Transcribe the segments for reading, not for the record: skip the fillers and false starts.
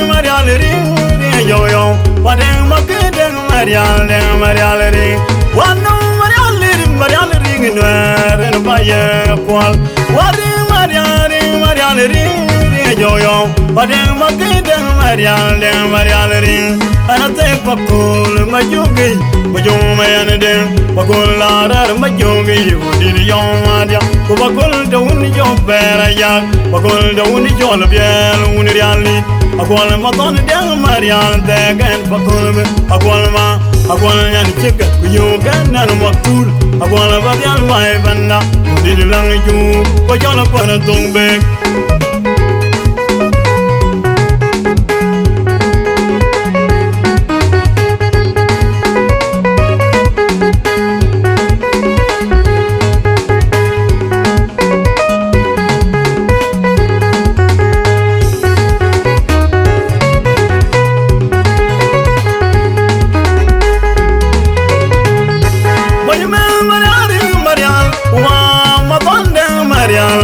Marial ring yo yo wadeng makdeng Marial ring wanu Marial ring nuer no baye kwal wadi Marial ring yo yo wadeng makdeng Marial ring anate pakul majugi majuma den pakul lar majugi udi yo adia ko pakul dawun yo bera ya pakul dawun yo biel uni riali akwal maton den Marial degen pakul akwal yan chika yo ganan makul akwal badial mai banda udi lang ju ko jala para tumbe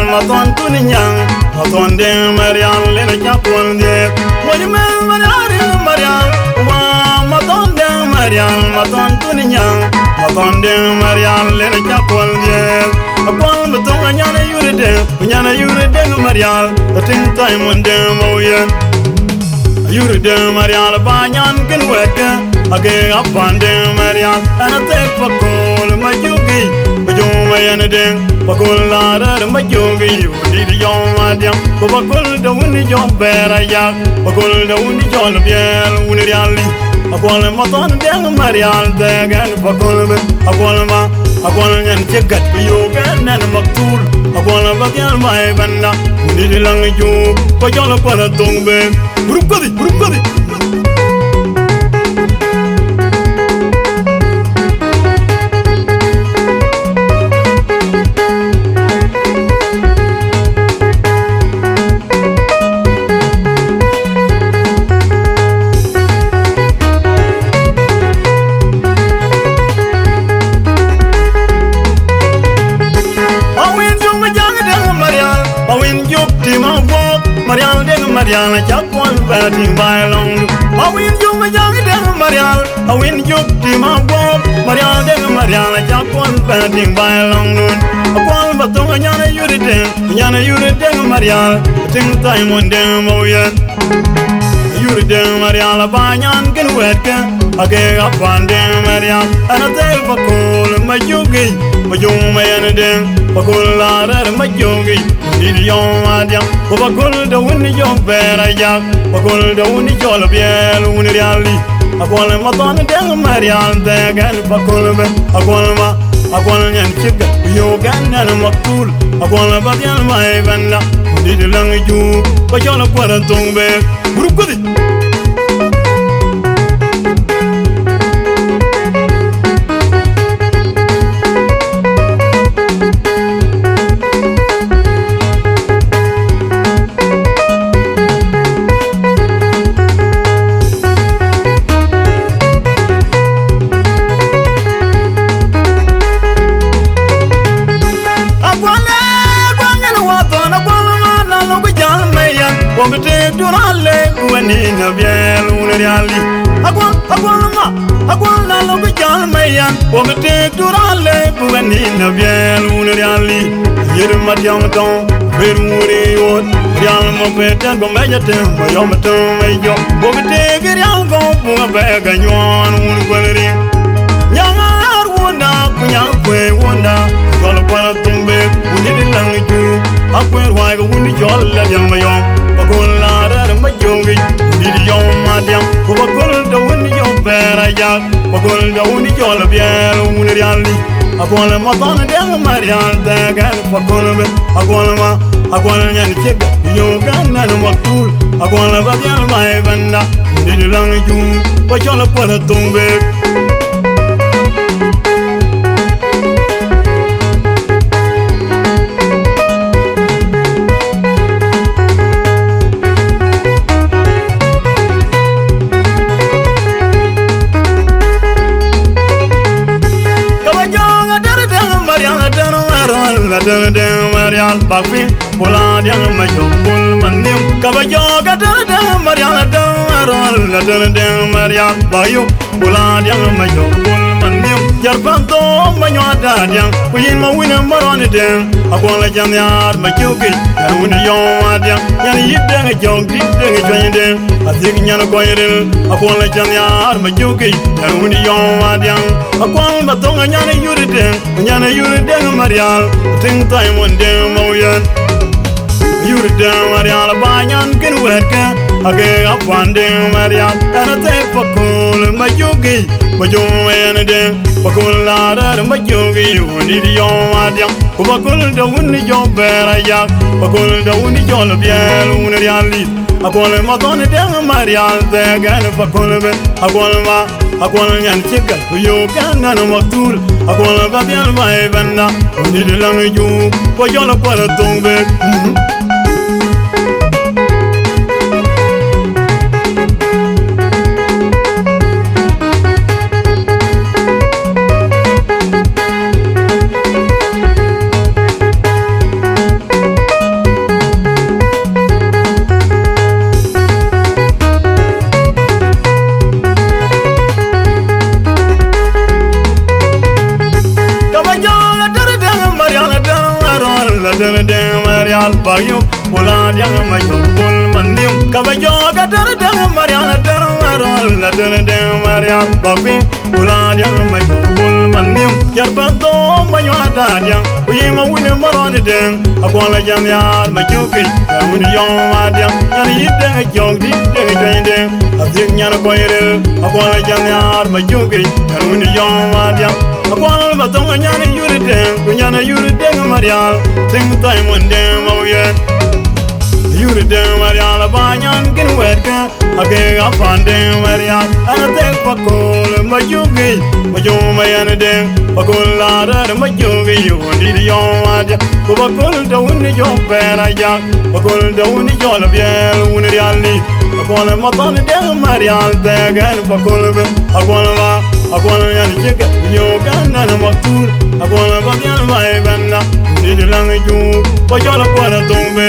Maton tuninyang, maton de Marial lena chapon de. Wajme Marial, maton de Marial, maton tuninyang, maton de Marial lena chapon de. Apol maton anyana yure de Marial, ating time on de moyen. Yure de Marial banyan ken weka, age apan de Marial, anate pakol majugi, majuma yana de. Pakul lara majugi udi yo adia ko pakul da uni yo bera ya pakul da uni yo biel uni riali akwal maton de Marial degen akwal nyan chegat yo ganan maktul akwal bagyal mai banda uni lang ju ko jolo para tongbe burukadi Marial chapon batting by long. Awin you my young Marial. Awin you Tima Bob. Marial chapon batting by long noon. Upon Baton Yana Yuri Marial. Ting time on them oyen. Yuri Marial Banyan can work. Again upon them Marial. And a day for cool Majugi. Majuma and them. Pakula Majugi. Yo adia ko bakul da woni yo bera ya bakul da woni yo biel uni riali akwal maton de Marial degen akwal nyan chiga yo ganan makul akwal badial mai banda di lang ju ko jolo para tongbe burukudi Wabete durale wani na biel uneriali agwa na lo bijal mayan wabete durale wani na biel uneriali yer madiam don berure yot bial mo pete go mejate mo yom to mejo wabete girial go bu be ganyon un gweleri nyamar wona kunya kwe wona gol para tumbe unidi langju akwe wa go undi jol la yam Pakul lara majugi udi yo madiam ko pakul da woni yo bera ya pakul da woni yo biel uni riali akwal maton de Marial degen akwal nyan chega yo ganan maktul akwal bagyal mai banda udi lang ju ko jolo para tumbe Marial Bakfi, Pola Dian Mayo, Bull Mandim, Caballo Gata, la deng Marial bayu bulan yang mayo bul manium jarpanto manyo adadiang kuyin ma wina marone deng akon la jam yar ma kyuki wina yo adiang yan yideng jong dideng joyendeng azik nyana koyerel akon la jam yar ma kyuki wina yo adiang akon ba tonga nyana yurde Marial ting time one deng moyen yurde Marial banyan ken weka age apande Marial ana te pakul majugi majuwen de pakul lara majugi woni yo adiam pakul da woni yo beraya pakul da woni yo biel woni yali akol ma don de Marial de gan pakul be akol nyan chika yo kan na maktul akol ba biel mai banda woni de lang ju ko yo la ko tumbe deng Marial bayu bulan yang mayo bul manium kabayo gadar deng Marial deng Marial babi bulan yang mayo bul manium jarpanto mayo adadiang uyima wina marone deng akwala jam yar majuki wina yo adiang yan yideng jong dideng joyendeng azik nyana koyerel akwala jam yar majuki wina yo adiang akwala batonga nyana yurde Marial ting time one day moyen yurde Marial banyan ken weka age apande Marial ana tek pakol majugi mayan de pakol lara majugi yoni yo adia ko pakol da woni yo beraya pakol da woni yo la biel woni yali pakol matan de Marial de gan pakol be akol yan chika yo gan na maktul akol ba yan mai banda ni de lang ju ko yo la ko na tumbe